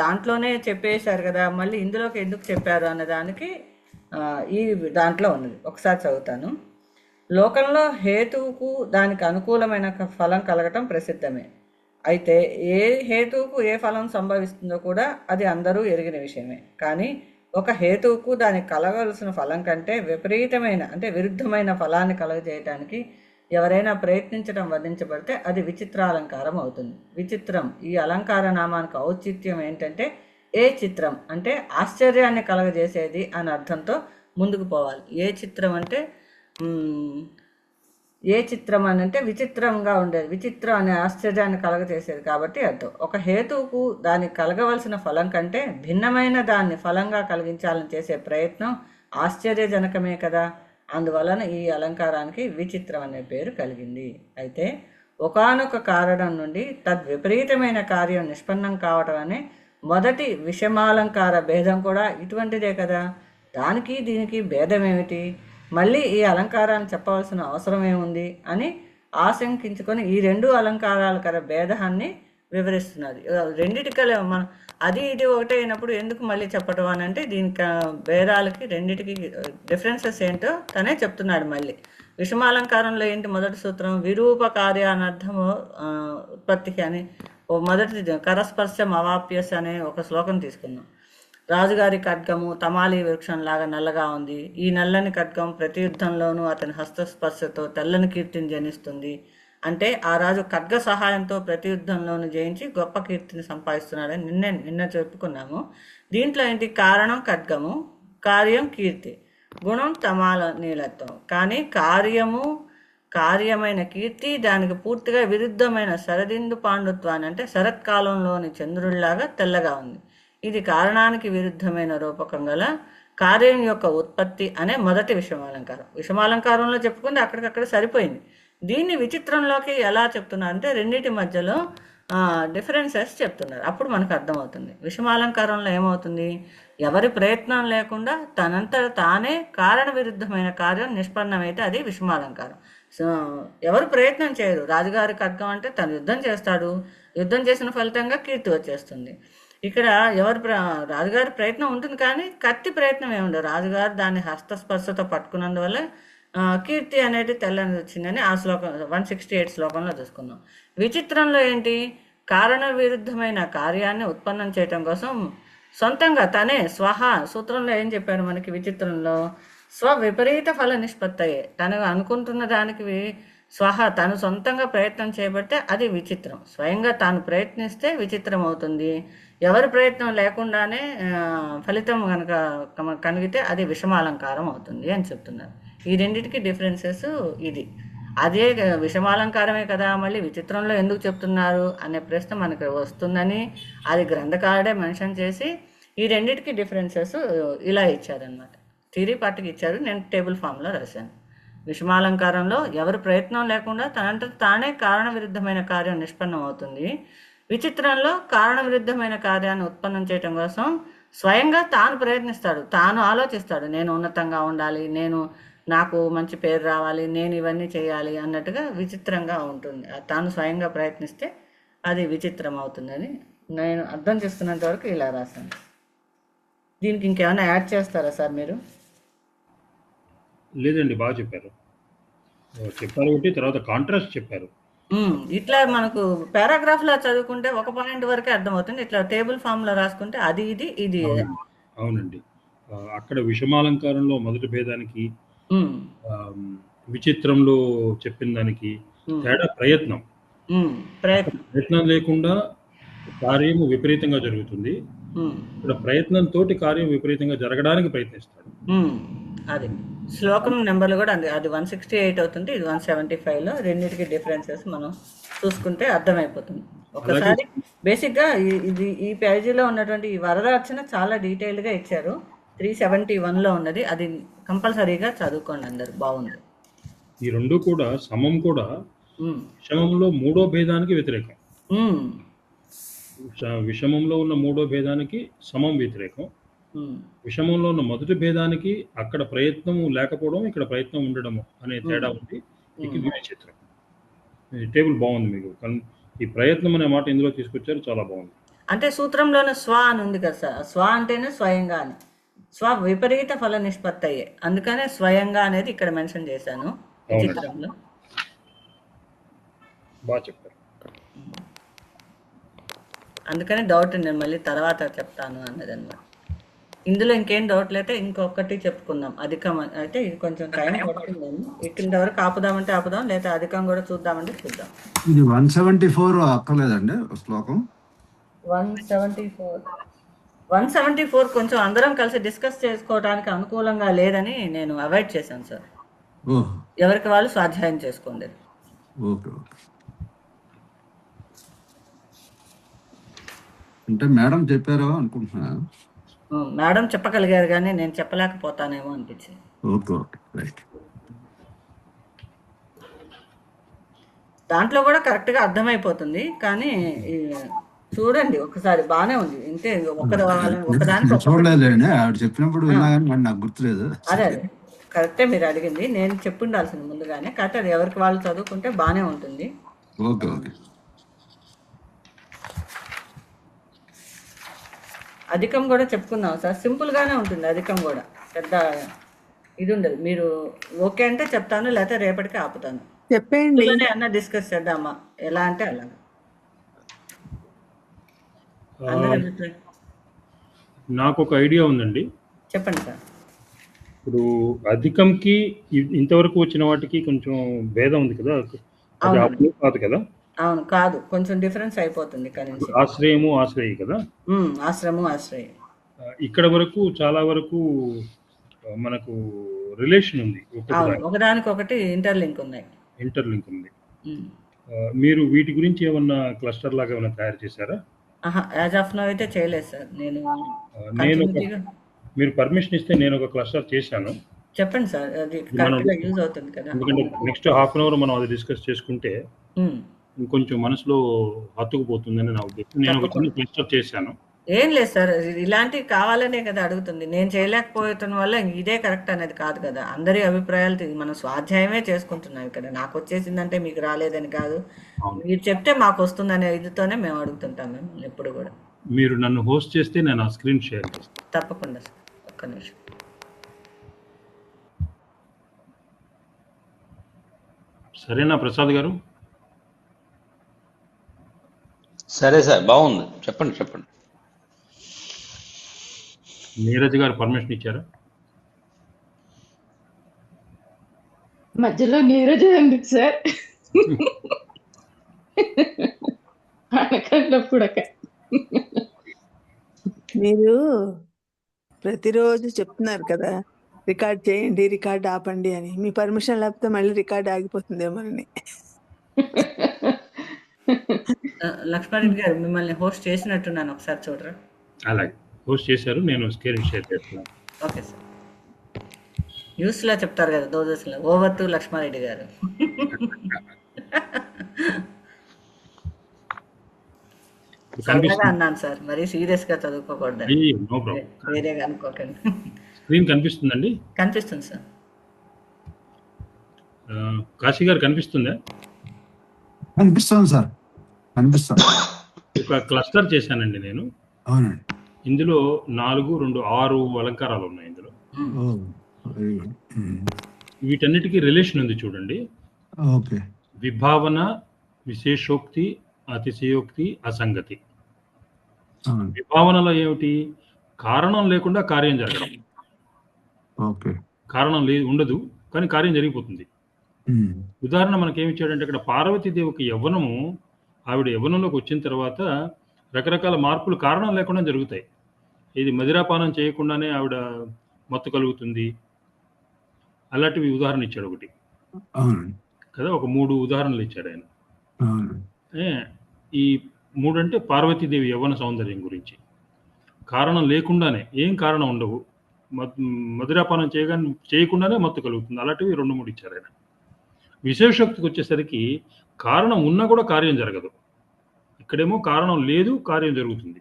దాంట్లోనే చెప్పేశారు కదా, మళ్ళీ ఇందులోకి ఎందుకు చెప్పారు అన్న దానికి ఈ దాంట్లో ఉన్నది. ఒకసారి చదువుతాను. లోకంలో హేతువుకు దానికి అనుకూలమైన ఫలం కలగటం ప్రసిద్ధమే. అయితే ఏ హేతువుకు ఏ ఫలం సంభవిస్తుందో కూడా అది అందరూ ఎరిగిన విషయమే. కానీ ఒక హేతువుకు దానికి కలగవలసిన ఫలం కంటే విపరీతమైన అంటే విరుద్ధమైన ఫలాన్ని కలగజేయటానికి ఎవరైనా ప్రయత్నించడం వర్ణించబడితే అది విచిత్రాలంకారం అవుతుంది. విచిత్రం ఈ అలంకార నామానికి ఔచిత్యం ఏంటంటే ఏ చిత్రం అంటే ఆశ్చర్యాన్ని కలగజేసేది అని అర్థంతో ముందుకు పోవాలి. ఏ చిత్రం అంటే ఏ చిత్రం అని అంటే విచిత్రంగా ఉండేది, విచిత్రం అనే ఆశ్చర్యాన్ని కలగజేసేది కాబట్టి అర్థం. ఒక హేతువుకు దానికి కలగవలసిన ఫలం కంటే భిన్నమైన దాన్ని ఫలంగా కలిగించాలని చేసే ప్రయత్నం ఆశ్చర్యజనకమే కదా. అందువలన ఈ అలంకారానికి విచిత్రం అనే పేరు కలిగింది. అయితే ఒకానొక కారణం నుండి తద్విపరీతమైన కార్యం నిష్పన్నం కావటం అనే మొదటి విషమాలంకార భేదం కూడా ఇటువంటిదే కదా. దానికి దీనికి భేదం ఏమిటి, మళ్ళీ ఈ అలంకారాన్ని చెప్పవలసిన అవసరం ఏముంది అని ఆశంకించుకొని ఈ రెండు అలంకారాల కల భేదాన్ని వివరిస్తున్నది. రెండిటికల మన అది ఇది ఒకటే అయినప్పుడు ఎందుకు మళ్ళీ చెప్పడం అని అంటే దీనికి భేదాలకి రెండిటికి డిఫరెన్సెస్ ఏంటో తనే చెప్తున్నాడు. మళ్ళీ విషమాలంకారంలో ఏంటి మొదటి సూత్రం, విరూప కార్యానర్థము ఉత్పత్తికి అని మొదటి కరస్పర్శం అవాప్యస్ అనే ఒక శ్లోకం తీసుకుందాం. రాజుగారి ఖడ్గము తమాలి వృక్షంలాగా నల్లగా ఉంది. ఈ నల్లని ఖడ్గం ప్రతి యుద్ధంలోనూ అతని హస్తస్పర్శతో తెల్లని కీర్తిని జనిస్తుంది. అంటే ఆ రాజు ఖడ్గ సహాయంతో ప్రతి యుద్ధంలోనూ జయించి గొప్ప కీర్తిని సంపాదిస్తున్నాడని నిన్న చెప్పుకున్నాము. దీంట్లో ఏంటి, కారణం ఖడ్గము, కార్యం కీర్తి, గుణం తమాల నీలత్వం. కానీ కార్యమైన కీర్తి దానికి పూర్తిగా విరుద్ధమైన శరదిందు పాండుత్వాన్ని అంటే శరత్కాలంలోని చంద్రుడిలాగా తెల్లగా ఉంది. ఇది కారణానికి విరుద్ధమైన రూపకం గల కార్యం యొక్క ఉత్పత్తి అనే మొదటి విషమాలంకారం. విషమాలంకారంలో చెప్పుకుంటే అక్కడికక్కడ సరిపోయింది. దీన్ని విచిత్రంలోకి ఎలా చెప్తున్నారు అంటే రెండింటి మధ్యలో డిఫరెన్సెస్ చెప్తున్నారు. అప్పుడు మనకు అర్థమవుతుంది. విషమాలంకారంలో ఏమవుతుంది, ఎవరి ప్రయత్నం లేకుండా తనంతట తానే కారణ విరుద్ధమైన కార్యం నిష్పన్నమైతే అది విషమాలంకారం. ఎవరు ప్రయత్నం చేయరు. రాజుగారి ఖడ్గం అంటే తను యుద్ధం చేస్తాడు, యుద్ధం చేసిన ఫలితంగా కీర్తి వచ్చేస్తుంది. ఇక్కడ రాజుగారి ప్రయత్నం ఉంటుంది కానీ కత్తి ప్రయత్నం ఏముండదు. రాజుగారు దాన్ని హస్తస్పర్శతో పట్టుకున్నందువల్ల కీర్తి అనేది తెల్లని వచ్చిందని ఆ శ్లోకం 168 శ్లోకంలో చూసుకున్నాం. విచిత్రంలో ఏంటి, కారణ విరుద్ధమైన కార్యాన్ని ఉత్పన్నం చేయటం కోసం సొంతంగా తనే సూత్రంలో ఏం చెప్పారు మనకి, విచిత్రంలో విపరీత ఫల నిష్పత్తయే. తను అనుకుంటున్న దానికి తను సొంతంగా ప్రయత్నం చేయబడితే అది విచిత్రం. స్వయంగా తాను ప్రయత్నిస్తే విచిత్రం అవుతుంది. ఎవరి ప్రయత్నం లేకుండానే ఫలితం కనుక కలిగితే అది విషమాలంకారం అవుతుంది అని చెప్తున్నారు. ఈ రెండింటికి డిఫరెన్సెస్ ఇది. అదే విషమాలంకారమే కదా మళ్ళీ విచిత్రంలో ఎందుకు చెప్తున్నారు అనే ప్రశ్న మనకు వస్తుందని అది గ్రంథకారుడే మెన్షన్ చేసి ఈ రెండింటికి డిఫరెన్సెస్ ఇలా ఇచ్చారనమాట. థియరీ పార్ట్కి ఇచ్చారు, నేను టేబుల్ ఫామ్లో రాశాను. విషమాలంకారంలో ఎవరి ప్రయత్నం లేకుండా తనంత తానే కారణ విరుద్ధమైన కార్యం నిష్పన్నం అవుతుంది. విచిత్రంలో కారణ విరుద్ధమైన కార్యాన్ని ఉత్పన్నం చేయటం కోసం స్వయంగా తాను ప్రయత్నిస్తాడు, తాను ఆలోచిస్తాడు, నేను ఉన్నతంగా ఉండాలి, నాకు మంచి పేరు రావాలి, నేను ఇవన్నీ చేయాలి అన్నట్టుగా విచిత్రంగా ఉంటుంది. తాను స్వయంగా ప్రయత్నిస్తే అది విచిత్రం అవుతుందని నేను అర్థం చేస్తున్నంత వరకు ఇలా రాశాను. దీనికి ఇంకేమైనా యాడ్ చేస్తారా సార్ మీరు? లేదండి, బాగా చెప్పారు ఒకటి, తర్వాత కాంట్రాస్ట్ చెప్పారు. ఇట్లా మనకు పారాగ్రాఫ్ లా చదువుకుంటే ఒక పాయింట్ వరకే అర్థమవుతుంది. ఇట్లా టేబుల్ ఫామ్ లో రాసుకుంటే అది ఇది. అవునండి, అక్కడ విషమాలంకారంలో మొదటి భేదానికి విచిత్రంలో చెప్పిన దానికి తేడా ప్రయత్నం లేకుండా కార్యము విపరీతంగా జరుగుతుంది. ఇక్కడ ప్రయత్నంతో కార్యం విపరీతంగా జరగడానికి ప్రయత్నిస్తాడు. అది శ్లోకం నెంబర్లు కూడా అది 168 అవుతుంది, ఇది 175లో. రెండింటికి డిఫరెన్సెస్ మనం చూసుకుంటే అర్థమైపోతుంది. ఒకసారి బేసిక్గా ఈ పేజీలో ఉన్నటువంటి ఈ వరదార్చన చాలా డీటెయిల్గా ఇచ్చారు. 371లో ఉన్నది, అది కంపల్సరీగా చదువుకోండి అందరు, బాగుంది. ఈ రెండు కూడా సమం కూడా విషమంలో మూడో భేదానికి వ్యతిరేకం. విషమంలో ఉన్న మూడో భేదానికి సమం వ్యతిరేకం. విషమంలో ఉన్న మొదటి భేదానికి అక్కడ ప్రయత్నం లేకపోవడం, ఇక్కడ ప్రయత్నం ఉండడము అనే తేడా ఉంది. ఇది విచిత్రం. టేబుల్ బాగుంది మీకు. ఈ ప్రయత్నం అనే మాట ఇందులో తీసుకొచ్చారు, చాలా బాగుంది. అంటే సూత్రంలోనే స్వ అని ఉంది కదా సార్, స్వ అంటేనే స్వయంగా అని, విపరీత ఫల నిష్పత్తి అయ్యే, అందుకనే స్వయంగా అనేది ఇక్కడ మెన్షన్ చేశాను చిత్రంలో. బాగా చెప్పారు. అందుకని డౌట్ నేను మళ్ళీ తర్వాత చెప్తాను అన్నది అన్నమాట. ఇందులో ఇంకేం డౌట్ లేతే ఇంకొకటి చెప్పుకుందాం. అధికం అయితే ఇది కొంచెం టైం పడుతుందేమో. ఇక్కడ వరకు ఆపుదామంటే ఆపుదాం, లేదా అధికం కూడా చూద్దామంటే చూద్దాం. ఇది 174 అక్కర్లేదండి శ్లోకం. 174 కొంచెం అందరం కలిసి డిస్కస్ చేసుకోవడానికి అనుకూలంగా లేదని నేను అవాయిడ్ చేశాను సార్. ఓహ్, ఎవరికి వాళ్ళు స్వాధ్యాయం చేసుకోండి. Okay okay. అంటే మేడం చెప్పారో అనుకుంటున్నా. మేడం చెప్పగలిగారు కానీ నేను చెప్పలేకపోతానేమో అనిపించింది. Okay okay, right. దాంట్లో కూడా కరెక్ట్గా అర్థమైపోతుంది, కానీ చూడండి ఒకసారి బాగానే ఉంది. ఇంతే ఒకదానికి చూడలేదండి, ఆవిడ చెప్పినప్పుడు విన్నా కానీ మరి నాకు గుర్తులేదు. అదే కరెక్టే మీరు అడిగింది, నేను చెప్పుండాల్సింది ముందుగానే. కాకపోతే అది ఎవరికి వాళ్ళు చదువుకుంటే బాగానే ఉంటుంది. Okay okay. అధికం కూడా చెప్పుకుందాం సార్, సింపుల్గానే ఉంటుంది. అధికం కూడా పెద్ద ఇది ఉండదు. మీరు ఓకే అంటే చెప్తాను, లేకపోతే రేపటికి ఆపుతాను. చెప్పండి అన్న డిస్కస్ చేద్దామా, ఎలా అంటే అలా. నాకు ఒక ఐడియా ఉందండి. చెప్పండి సార్. ఇప్పుడు అధికంకి ఇంతవరకు వచ్చిన వాటికి కొంచెం భేదం ఉంది కదా, అది అప్పుడు కాదు కదా? అవును, కాదు, కొంచెం డిఫరెన్స్ అయిపోతుంది ఇక్కడ నుంచి. ఆశ్రయము ఆశ్రయి కదా, ఆశ్రమం ఆశ్రయి. ఇక్కడ వరకు చాలా వరకు మనకు రిలేషన్ ఉంది, ఒకదానికొకటి ఇంటర్లింక్ ఉన్నాయి. ఇంటర్లింక్ ఉంది. మీరు వీటి గురించి ఏమన్నా క్లస్టర్ లాగా ఏమన్నా తయారు చేశారా? యాజ్ ఆఫ్ నో అయితే చేయలేదు సార్. నేను మీరు పర్మిషన్ ఇస్తే నేను ఒక క్లస్టర్ చేశాను. చెప్పండి సార్, అది కరెక్ట్గా యూజ్ అవుతుంది కదా. ఎందుకంటే నెక్స్ట్ హాఫ్ అన్ అవర్ మనం అది డిస్కస్ చేసుకుంటే ఇంకొంచెం మనసులో హత్తుకుపోతుందని నా ఉద్దేశం. నేను ఒక చిన్న క్లస్టర్ చేశాను. ఏం లేదు సార్, ఇలాంటివి కావాలనే కదా అడుగుతుంది. నేను చేయలేకపోవటం వల్ల ఇదే కరెక్ట్ అనేది కాదు కదా. అందరి అభిప్రాయాలు మనం స్వాధ్యాయమే చేసుకుంటున్నాం ఇక్కడ. నాకు వచ్చేసిందంటే మీకు రాలేదని కాదు, మీరు చెప్తే మాకు వస్తుందనే ఇదితోనే మేము అడుగుతుంటాం మేము ఎప్పుడు కూడా. మీరు నన్ను హోస్ట్ చేస్తే నేను ఆ స్క్రీన్ షేర్ చేస్తాను. తప్పకుండా సార్, ఒక్క నిమిషం. సరేనా ప్రసాద్ గారు? సరే సార్, బాగుంది. చెప్పండి. నీరజ్ గారు పర్మిషన్ ఇచ్చారా? మధ్యలో నీరజ్ ఎందుకు సార్? అనకన్నప్పుడు మీరు ప్రతిరోజు చెప్తున్నారు కదా, రికార్డ్ చేయండి, రికార్డ్ ఆపండి అని. మీ పర్మిషన్ లేకపోతే మళ్ళీ రికార్డ్ ఆగిపోతుందేమోనని. లక్ష్మారెడ్డి గారు మిమ్మల్ని హోస్ట్ చేసినట్టున్నాను, ఒకసారి చూడరా? అలాగే హోస్ట్ చేశారు, నేను స్క్రీన్ షేర్ చేస్తున్నాను. Okay sir. న్యూస్లో చెప్తారు కదా దోదస్లో, ఓవర్ టు లక్ష్మారెడ్డి గారు. సరదాగా అన్నాను సార్, మరి సీరియస్ గా చదువుకోకూడదు, వేరేగా అనుకోకండి. స్క్రీన్ కనిపిస్తుందండి? కనిపిస్తుంది సార్. కాశీ గారు కనిపిస్తుందా? కనిపిస్తుంది సార్, కనిపిస్తుంది. ఒక క్లస్టర్ చేశానండి నేను. అవునండి. ఇందులో 4, 2, 6 అలంకారాలు ఉన్నాయి ఇందులో. వీటన్నిటికీ రిలేషన్ ఉంది చూడండి. ఓకే. విభావన, విశేషోక్తి, అతిశయోక్తి, అసంగతి. విభావనలో ఏమిటి? కారణం లేకుండా కార్యం జరగడం. ఓకే. కారణం ఉండదు కానీ కార్యం జరిగిపోతుంది. ఉదాహరణ మనకేమి ఇచ్చాడంటే, ఇక్కడ పార్వతీదేవికి యవ్వనము, ఆవిడ యవ్వనంలోకి వచ్చిన తర్వాత రకరకాల మార్పులు కారణం లేకుండా జరుగుతాయి. ఇది మదిరాపానం చేయకుండానే ఆవిడ మత్తు కలుగుతుంది, అలాంటివి ఉదాహరణ ఇచ్చాడు ఒకటి కదా. ఒక 3 ఉదాహరణలు ఇచ్చాడు ఆయన. ఈ 3 అంటే పార్వతీదేవి యవ్వన సౌందర్యం గురించి. కారణం లేకుండానే, ఏం కారణం ఉండవు, మదిరాపానం చేయకుండానే మత్తు కలుగుతుంది, అలాంటివి 2, 3 ఇచ్చారు ఆయన. విశేషోక్తికి వచ్చేసరికి కారణం ఉన్నా కూడా కార్యం జరగదు. ఇక్కడేమో కారణం లేదు, కార్యం జరుగుతుంది.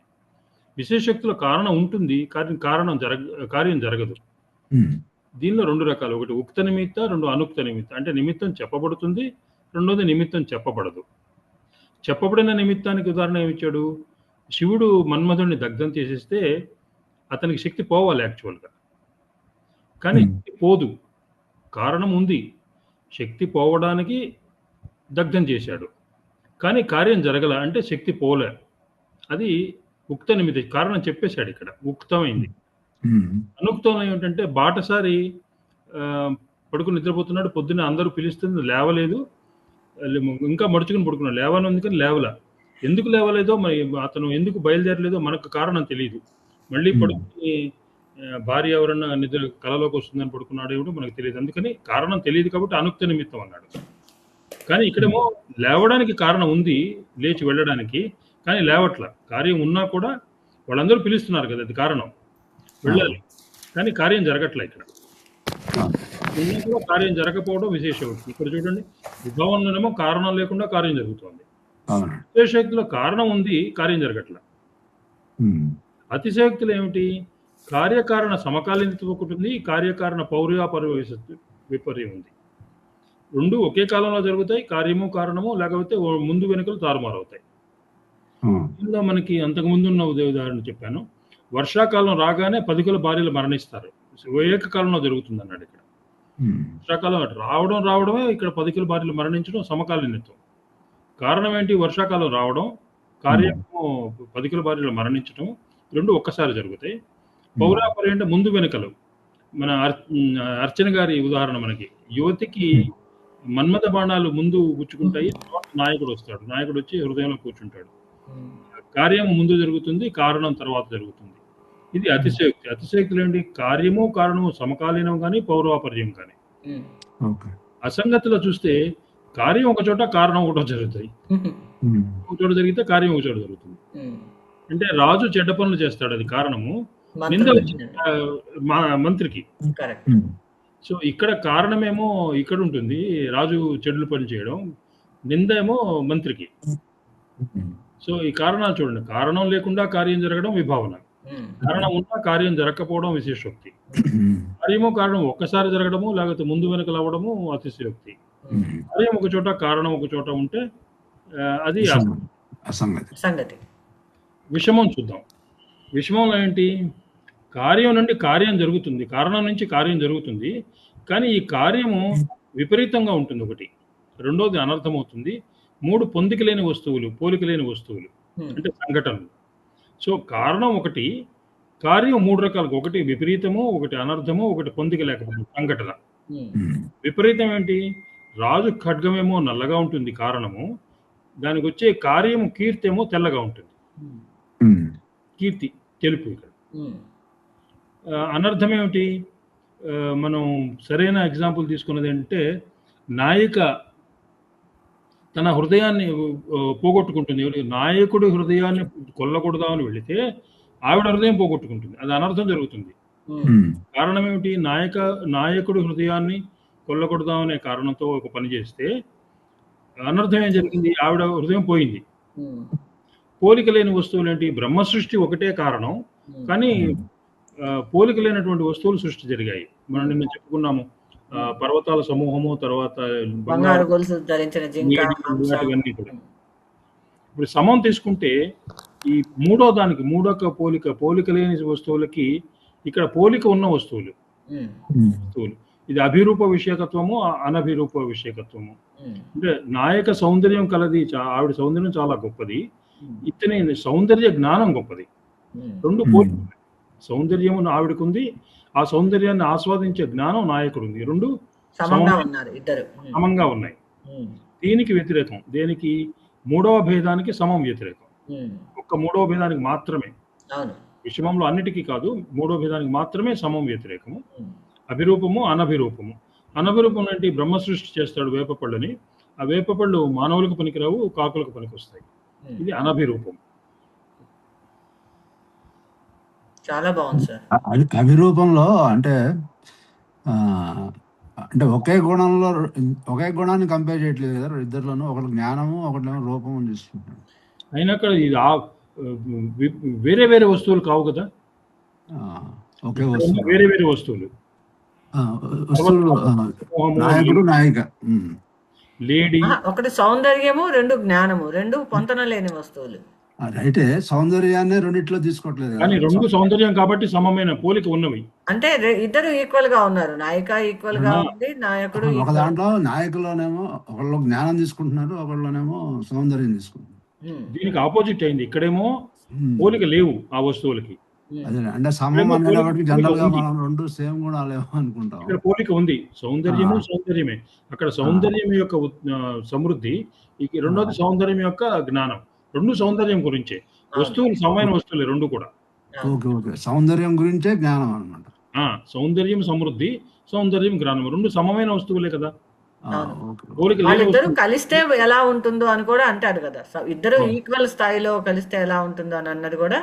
విశేషోక్తిలో కారణం ఉంటుంది, కార్యం జరగదు. దీనిలో 2 రకాలు, ఒకటి ఉక్త నిమిత్త, 2 అనుక్త నిమిత్త. అంటే నిమిత్తం చెప్పబడుతుంది, రెండోది నిమిత్తం చెప్పబడదు. చెప్పబడిన నిమిత్తానికి ఉదాహరణ ఏమిచ్చాడు? శివుడు మన్మధుడిని దగ్ధం చేసేస్తే అతనికి శక్తి పోవాలి యాక్చువల్గా, కానీ పోదు. కారణం ఉంది, శక్తి పోవడానికి దగ్ధం చేశాడు, కానీ కార్యం జరగల, అంటే శక్తి పోలే. అది ఉక్త నిమిత్త, కారణం చెప్పేశాడు, ఇక్కడ ఉక్తమైంది. అనుక్తంలో ఏమిటంటే బాటసారి పడుకుని నిద్రపోతున్నాడు, పొద్దున్న అందరూ పిలుస్తుంది లేవలేదు, ఇంకా మడుచుకుని పడుకున్నాడు, లేవని ఉంది కానీ లేవలా. ఎందుకు లేవలేదో మరి అతను ఎందుకు బయలుదేరలేదో మనకు కారణం తెలియదు. మళ్ళీ పడుకుని భార్య ఎవరన్నా నిద్ర కలలోకి వస్తుందని పడుకున్నాడు ఏమిటో మనకు తెలియదు. అందుకని కారణం తెలియదు కాబట్టి అనుక్త నిమిత్తం అన్నాడు. కానీ ఇక్కడేమో లేవడానికి కారణం ఉంది, లేచి వెళ్ళడానికి, కానీ లేవట్ల. కార్యం ఉన్నా కూడా వాళ్ళందరూ పిలుస్తున్నారు కదా, అది కారణం, వెళ్ళాలి, కానీ కార్యం జరగట్లే. ఇక్కడ ఉన్నా కూడా కార్యం జరగకపోవడం విశేషం. ఇక్కడ చూడండి, విభావంలోనేమో కారణం లేకుండా కార్యం జరుగుతోంది, విశేషోక్తిలో కారణం ఉంది, కార్యం జరగట్ల. అతిశయోక్తిలో ఏమిటి? కార్యకారణ సమకాలీనత ఒకటి ఉంది, కార్యకారణ పౌర్యాపర విపర్యం ఉంది. రెండు ఒకే కాలంలో జరుగుతాయి, కార్యము కారణము, లేకపోతే ముందు వెనుకలు తారుమారవుతాయి. ఇందులో మనకి అంతకుముందు ఉన్న ఉదాహరణ చెప్పాను. వర్షాకాలం రాగానే 10 భార్యలు మరణిస్తారు, ఏకకాలంలో జరుగుతుంది అన్నాడు. ఇక్కడ వర్షాకాలం రావడమే ఇక్కడ 10 భార్యలు మరణించడం సమకాలీనత్వం. కారణం ఏంటి? వర్షాకాలం రావడం, కార్యము 10 భార్యలు మరణించడం, రెండు ఒక్కసారి జరుగుతాయి. పౌరాపరి అంటే ముందు వెనుకలు. మన అర్చన గారి ఉదాహరణ మనకి, యువతికి మన్మథ బాణాలు ముందు గుచ్చుకుంటాయి, తర్వాత నాయకుడు వస్తాడు, నాయకుడు వచ్చి హృదయంలో కూర్చుంటాడు. కార్యం ముందు జరుగుతుంది, కారణం తర్వాత జరుగుతుంది. ఇది అతిశయోక్తి. అతిశయోక్తులు ఏంటి? కార్యము కారణము సమకాలీనం కానీ పౌరాపర్యం కానీ. అసంగతిలో చూస్తే కార్యం ఒక చోట, కారణం ఒకటో జరుగుతాయి. ఒక చోట జరిగితే కార్యం ఒక చోట జరుగుతుంది. అంటే రాజు చెడ్డ పనులు చేస్తాడు, అది కారణము, నింద మంత్రికి. సో ఇక్కడ కారణమేమో ఇక్కడ ఉంటుంది, రాజు చెడులు పని చేయడం, నింద ఏమో మంత్రికి. సో ఈ కారణాలు చూడండి, కారణం లేకుండా కార్యం జరగడం విభావన, కారణం ఉన్నా కార్యం జరగకపోవడం విశేషోక్తి, కార్యము కారణం ఒక్కసారి జరగడము లేకపోతే ముందు వెనుకలు అవ్వడము అతిశయోక్తి. కార్యం ఒక చోట, కారణం ఒక చోట ఉంటే అది సంగతి. విషమం చూద్దాం. విషమంలో ఏంటి? కార్యం నుండి కార్యం జరుగుతుంది, కారణం నుంచి కార్యం జరుగుతుంది, కానీ ఈ కార్యము విపరీతంగా ఉంటుంది ఒకటి, రెండోది అనర్థమవుతుంది, మూడు పొందిక లేని వస్తువులు, పోలిక లేని వస్తువులు అంటే సంఘటనలు. సో కారణం ఒకటి, కార్యం మూడు రకాలుగా, ఒకటి విపరీతము, ఒకటి అనర్థము, ఒకటి పొందిక లేకపోవడం సంఘటన. విపరీతం ఏంటి? రాజు ఖడ్గమేమో నల్లగా ఉంటుంది కారణము, దానికి వచ్చే కార్యము కీర్తి ఏమో తెల్లగా ఉంటుంది, కీర్తి తెలుపు. ఇక్కడ అనర్థం ఏమిటి? మనం సరైన ఎగ్జాంపుల్ తీసుకున్నది ఏంటంటే, నాయిక తన హృదయాన్ని పోగొట్టుకుంటుంది. నాయకుడి హృదయాన్ని కొల్లకూడదామని వెళితే ఆవిడ హృదయం పోగొట్టుకుంటుంది, అది అనర్థం జరుగుతుంది. కారణం ఏమిటి? నాయకుడి హృదయాన్ని కొల్లకూడదామనే కారణంతో ఒక పని చేస్తే అనర్థం ఏం జరిగింది? ఆవిడ హృదయం పోయింది. పోలిక లేని వస్తువులు ఏంటి? బ్రహ్మ సృష్టి ఒకటే కారణం, కానీ పోలిక లేనటువంటి వస్తువులు సృష్టి జరిగాయి. మనం నిన్న చెప్పుకున్నాము, పర్వతాల సమూహము, తర్వాత బంగారు గొలుసు ధరించిన జింక, ఇవన్నీ కూడా. ఇప్పుడు సమం తీసుకుంటే ఈ మూడో దానికి, మూడొక పోలిక లేని వస్తువులకి ఇక్కడ పోలిక ఉన్న వస్తువులు. ఇది అభిరూప విషయకత్వము, అనభిరూప విషయకత్వము. అంటే నాయక సౌందర్యం కలది, ఆవిడ సౌందర్యం చాలా గొప్పది, ఇతని సౌందర్య జ్ఞానం గొప్పది. రెండు పోలిక, సౌందర్యము ఆవిడకుంది, ఆ సౌందర్యాన్ని ఆస్వాదించే జ్ఞానం నాయకుడు ఉంది. రెండు సమంగా ఉన్నాయి. దీనికి వ్యతిరేకం దేనికి? మూడవ భేదానికి సమం వ్యతిరేకం. ఒక్క మూడవ భేదానికి మాత్రమే, విషమంలో అన్నిటికీ కాదు, మూడవ భేదానికి మాత్రమే సమం వ్యతిరేకము. అభిరూపము, అనభిరూపము. అనభిరూపం అంటే బ్రహ్మ సృష్టి చేస్తాడు వేపపళ్ళని, ఆ వేపపళ్ళు మానవులకు పనికిరావు, కాకులకు పనికి వస్తాయి. ఇది అనభిరూపం. చాలా బాగుంది సార్. అభిరూపంలో అంటే ఒకే గుణాన్ని కంపేర్ చేయట్లేదు కదా, ఇద్దరులోనూ ఒకటి జ్ఞానము, ఒకటి రూపము తీసుకుంటాడు. అయినా అక్కడ ఇది వేరే వేరే వస్తువులు కావు కదా, ఒకే వస్తువు, వేరే వేరే వస్తువులు. నాయకుడు, నాయిక, లేడీ. ఒకటి సౌందర్యము, రెండు జ్ఞానము, రెండు పొంతన లేని వస్తువులు. అయితే సౌందర్యాన్ని రెండిట్లో తీసుకోవట్లేదు, కానీ రెండు సౌందర్యం కాబట్టి సమమైన పోలిక ఉన్నవి. అంటే ఇద్దరు ఈక్వల్ గా ఉన్నారు, నాయిక ఈక్వల్ గా ఉంది, నాయకుడు. ఒక దాంట్లో నాయకులోనేమో ఒకళ్ళు జ్ఞానం తీసుకుంటున్నారు, ఒకళ్ళనేమో సౌందర్యం తీసుకుంటున్నారు. దీనికి ఆపోజిట్ అయింది. ఇక్కడేమో పోలిక లేవు ఆ వస్తువులకి, అదే అంటే సమం ఏమో అనేటప్పటికి పోలిక జనరల్ గా ఉంది. మనం రెండు సేమ్ గుణాలేమో అనుకుంటాం. ఇక్కడ పోలిక ఉంది. సౌందర్యము ఆ. సౌందర్యమే. అక్కడ సౌందర్యం యొక్క సమృద్ధి, రెండోది సౌందర్యం యొక్క జ్ఞానం. 2 సౌందర్యం గురించే. వస్తువులు సమమైన వస్తువులే 2 కూడా. ఓకే ఓకే, సౌందర్యం గురించే జ్ఞానం అనమాట. సౌందర్యం సమృద్ధి, సౌందర్యం జ్ఞానం 2 సమమైన వస్తువులే కదా. ఓకే పోలిక లేని వాళ్ళిద్దరూ వస్తువు. కలిస్తే ఎలా ఉంటుందో అని కూడా అంటాడు కదా. ఇద్దరు ఈక్వల్ స్థాయిలో కలిస్తే ఎలా ఉంటుందో అని అన్నది కూడా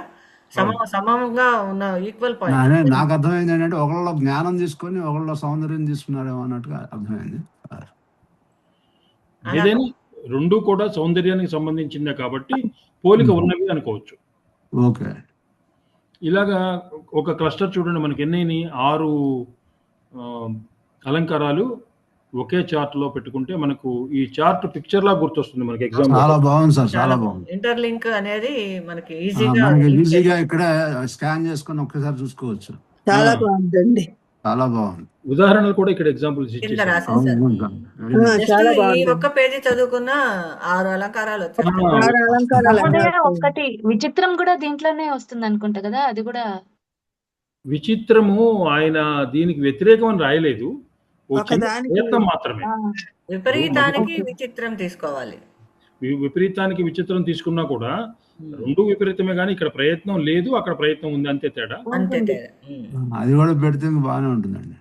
సమంగా ఉన్న ఈక్వల్ పాయింట్. నాకు అర్థమైంది ఏంటంటే ఒకళ్ళలో జ్ఞానం తీసుకొని ఒకళ్ళలో సౌందర్యం తీసుకున్నారేమో అన్నట్టుగా అర్థమైంది. ఏదైనా 2 కూడా సౌందర్యానికి సంబంధించిందే కాబట్టి పోలిక ఉన్నవి అనుకోవచ్చు. ఓకే. ఇలాగా ఒక క్లస్టర్ చూడండి, మనకి ఎన్ని 6 అలంకారాలు ఒకే చార్ట్ లో పెట్టుకుంటే మనకు ఈ చార్ట్ పిక్చర్ లా గుర్తొస్తుంది మనకి ఎగ్జామ్. చాలా బాగుంది సార్, చాలా బాగుంది. ఇంటర్లింక్ అనేది మనకి మనకి ఈజీగా ఇక్కడ స్కాన్ చేసుకొని ఒక్కసారి చూసుకోవచ్చు. చాలా బాగుందండి. చాలా బాగుంది. ఉదాహరణలు కూడా ఇక్కడ ఎగ్జాంపుల్స్ కింద ఇచ్చేసారు. రాసేసారు. చాలా ఈ బాగుంది. ఒక్క పేజీ చదువుకున్న 6 అలంకారాలు వచ్చాయి. 6 అలంకారాలు మహోదయ, ఒక్కటి విచిత్రం కూడా దీంట్లోనే వస్తుంది అనుకుంటా కదా, అది కూడా విచిత్రము ఆయన దీనికి వ్యతిరేకం అని రాయలేదు, ఒకదానికి ప్రయత్నం మాత్రమే. విపరీతానికి విచిత్రం తీసుకోవాలి. విపరీతానికి విచిత్రం తీసుకున్నా కూడా 2 విపరీతమే, కానీ ఇక్కడ ప్రయత్నం లేదు, అక్కడ ప్రయత్నం ఉంది, అంతే తేడా. అంతే తేడా. అది కూడా పెడితే బాగానే ఉంటుందండి.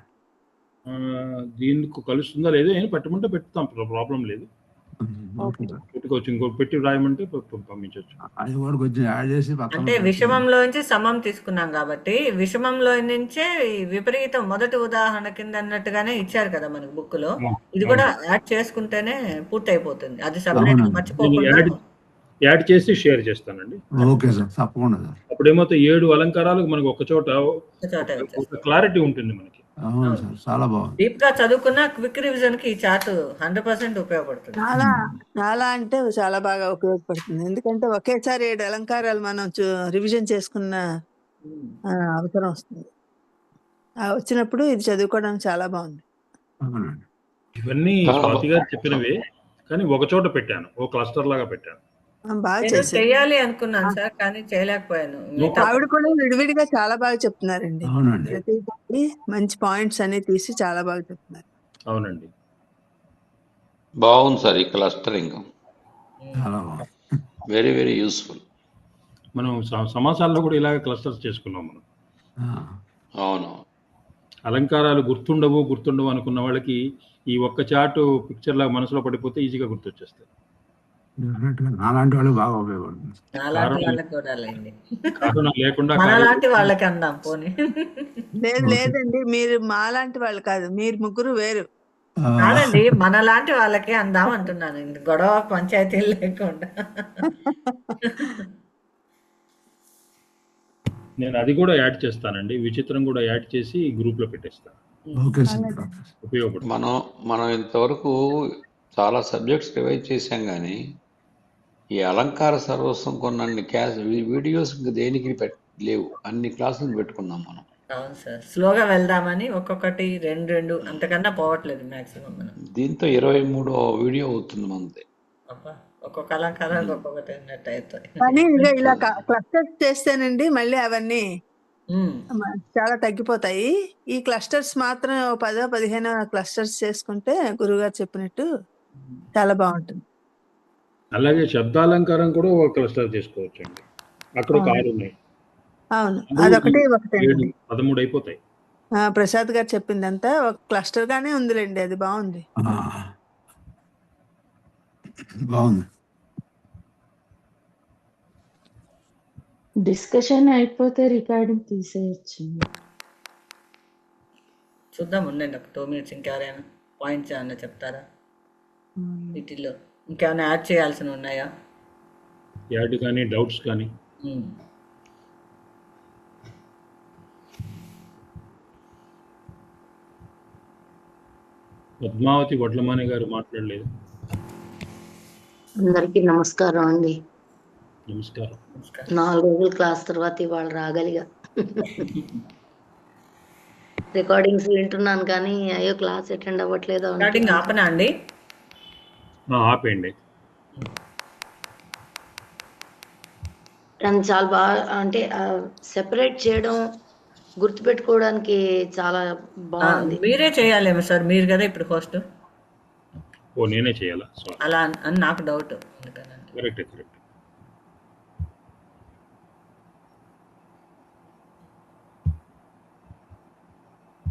దీనికి కలుస్తుందా లేదో ఏం పెట్టమంటే పెడతాం, ప్రాబ్లం లేదు. పెట్టుకోవచ్చు, ఇంకోటి పెట్టి రాయమంటే పంపించవచ్చు. అది కూడా కొంచెం యాడ్ చేసి అంటే విషమంలోంచి సమం తీసుకున్నాం కాబట్టి విషమంలో నుంచే విపరీతం మొదటి ఉదాహరణ కింద అన్నట్టుగానే ఇచ్చారు కదా మనకి బుక్ లో. ఇది కూడా యాడ్ చేసుకుంటేనే పూర్తి అయిపోతుంది. అది సపరేట్ మర్చిపోకుండా యాడ్ చేసి షేర్ చేస్తానండి. ఓకే సార్, తప్పకుండా సార్. అప్పుడు ఏమవుతా 7 అలంకారాలు మనకు ఒక చోట క్లారిటీ ఉంటుంది మనకి. అవును సార్, చాలా బాగుంది. డీప్ గా చదువుకున్న క్విక్ రివిజన్ కి ఈ చార్ట్ 100% ఉపయోగపడుతుంది. చాలా చాలా అంటే చాలా బాగా ఉపయోగపడుతుంది. ఎందుకంటే ఒకేసారి 7 అలంకారాలు మనం రివిజన్ చేసుకున్న అవసరం వస్తుంది. వచ్చినప్పుడు ఇది చదువుకోవడానికి చాలా బాగుంది. అవునండి. ఇవన్నీ స్వాతి గారు చెప్పినవే, కానీ ఒక చోట పెట్టాను, ఓ క్లస్టర్ లాగా పెట్టాను. బాగా నేను చేశారు. చేయాలి అనుకున్నాను సార్, కానీ చేయలేకపోయాను. ఆవిడ కూడా విడివిడిగా చాలా బాగా చెప్తున్నారండి. అవునండి. ప్రతి మంచి పాయింట్స్ అన్ని తీసి చాలా బాగా చెప్తున్నారు. అవునండి, బాగుంది సార్ ఈ క్లస్టరింగ్, చాలా బాగుంది. Very very useful. మనం సమాసాల్లో కూడా ఇలాగ క్లస్టర్స్ చేసుకున్నాం మనం. అవును, అలంకారాలు గుర్తుండవు అనుకున్న వాళ్ళకి ఈ ఒక్క చార్ట్ పిక్చర్ లాగా మనసులో పడిపోతే ఈజీగా గుర్తొచ్చేస్తాయి. అలాంటి వాళ్ళు బాగా ఉపయోగపడుతుంది. అలాంటి వాళ్ళకి కూడా లేండి, కారణం లేకుండా మనలాంటి వాళ్ళకి అందాం పోనీ. లేదండి, మీరు మాలాంటి వాళ్ళు కాదు, మీరు ముగ్గురు వేరు. కాదండి, మనలాంటి వాళ్ళకి అందాం అంటున్నాను, గొడవ పంచాయతీలు లేకుండా. నేను అది కూడా యాడ్ చేస్తానండి, విచిత్రం కూడా యాడ్ చేసి గ్రూప్ లో పెట్టేస్తాను. ఓకే సార్, ఉపయోగపడుతుంది. మనం ఇంతవరకు చాలా సబ్జెక్ట్స్ రివైజ్ చేశాం, కానీ ఈ అలంకార సర్వస్వం కొన్నీ వీడియోస్ దేనికి లేవు, అన్ని క్లాసులు పెట్టుకున్నాం మనం. అవును సార్, స్లోగా వెళ్దామని ఒక్కొక్కటి 2 అంతకన్నా పోవట్లేదు మాక్సిమం మనం. దీంతో 23వ వీడియో అవుతుంది మనది. ఒక్కొక్క అలంకారాలు ఒక్కొక్కటి అన్నట్టు అవుతాయి. కానీ ఇలా క్లస్టర్స్ చేస్తేనండి మళ్ళీ అవన్నీ చాలా తగ్గిపోతాయి. ఈ క్లస్టర్స్ మాత్రం 10-15 క్లస్టర్స్ చేసుకుంటే గురుగారు చెప్పినట్టు చాలా బాగుంటుంది. అలాగే శబ్దాలంకారం కూడా ఒక క్లస్టర్ చేసుకోవచ్చు అండి, అక్కడ ఒక 6 ఉన్నాయి. అవును, అదొకటి 13 అయిపోతాయి. ప్రసాద్ గారు చెప్పిందంతా ఒక క్లస్టర్ గానే ఉందిలేండి, అది బాగుంది. బాగుంది. డిస్కషన్ అయిపోతే రికార్డింగ్ తీసేయచ్చు. చూద్దాం, ఉండండి ఒక 2 minutes. ఇంకెవరైనా పాయింట్స్ ఏమన్నా చెప్తారా? వీటిల్లో ఇంకేమైనా యాడ్ చేయాల్సినవి ఉన్నాయా? యాడ్ కానీ డౌట్స్ కానీ? పద్మావతి వడ్లమాని గారు మాట్లాడలేదు. అందరికీ నమస్కారం అండి. నమస్కారం. 4 రోజుల క్లాస్ తర్వాత ఇవాళ రాగలిగా. రికార్డింగ్స్ వింటున్నాను కానీ అయ్యో క్లాస్ అటెండ్ అవ్వట్లేదు. రికార్డింగ్ ఆపనా అండి? ఆపేయండి. దాన్ని చాలా బాగా అంటే సెపరేట్ చేయడం గుర్తుపెట్టుకోవడానికి చాలా బాగుంది. మీరే చేయాలేమో సార్, మీరు కదా ఇప్పుడు హోస్ట్. ఓ నేనే చేయాలా? సారీ. అలా అని నాకు డౌట్. Correct correct.